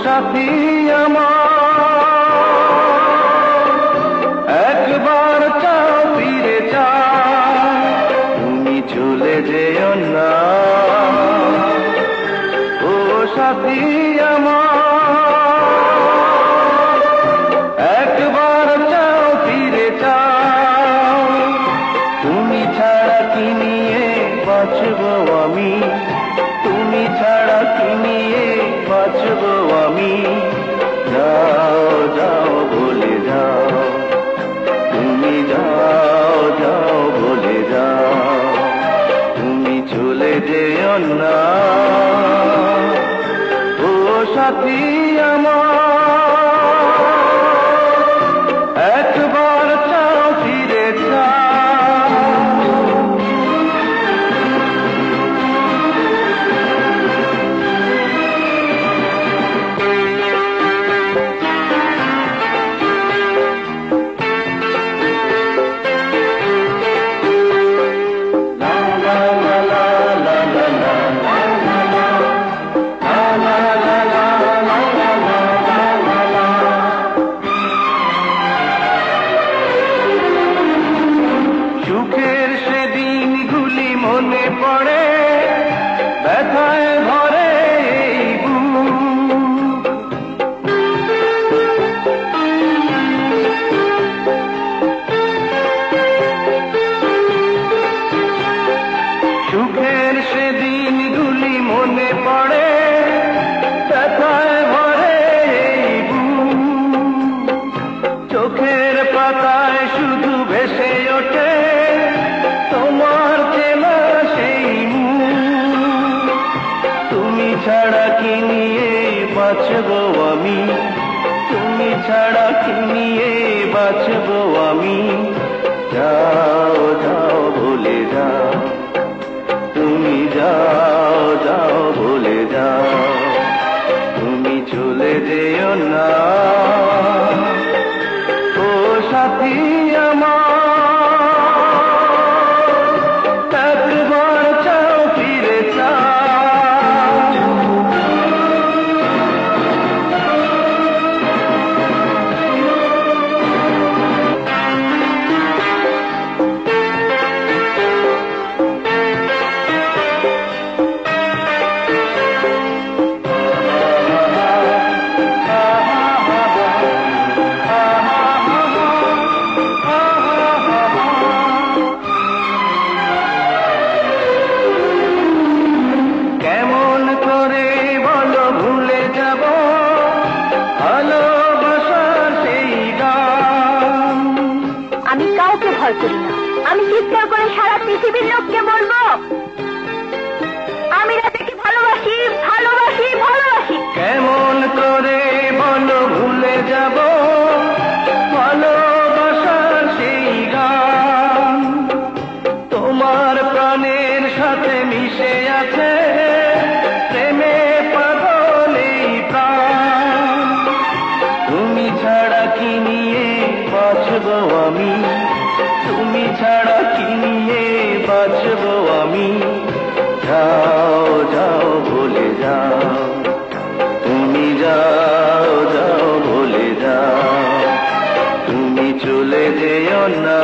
সাথী আমার একবার চাও ফিরে চাও, তুমি চলে যেও না। ও সাথী আমার একবার চাও ফিরে চাও, তুমি ছাড়া কি নিয়ে বাঁচব আমি, তুমি ছাড়া কি নিয়ে বাঁচব আমি। যাও যাও বলে যাও, তুমি যাও যাও বলে যাও, তুমি চলে যেও না। ও সাথী আমার একবার চাও ফিরে চাও। সুখের সেদিনগুলি মনে পড়ে, ব্যথায় ভরে এই বুক। সুখের সেদিনগুলি মনে পড়ে, ব্যথায় ভরে এই বুক। চোখের পাতায় শুধু ভেসে ওঠে তোমার চেনা সেই মুখ। তুমি ছাড়া কি নিয়ে বাঁচব আমি, তুমি ছাড়া কি নিয়ে বাঁচব আমি। যাও যাও বলে যাও, তুমি যাও যাও বলে যাও, তুমি চলে যেও না। ও সাথী আমার একবার চাও ফিরে চাও। কেমন করে বলো ভুলে যাব ভালোবাসার সেই গান। আমি কাউকে ভয় করি না, আমি চিৎকার করে সারা পৃথিবীর লোককে বলবো আমি রাজাকে ভালোবাসি ভালোবাসি ভালোবাসি। কেমন করে বলো ভুলে যাব ভালোবাসার সেই গান, তোমার প্রাণের সাথে মিশে আছে প্রেমে পাগল এই প্রাণ। তুমি ছাড়া কি নিয়ে বাঁচব আমি, তুমি ছাড়া কি নিয়ে বাঁচব আমি। যাও যাও বলে যাও, তুমি যাও যাও বলে যাও, তুমি চলে যেও না।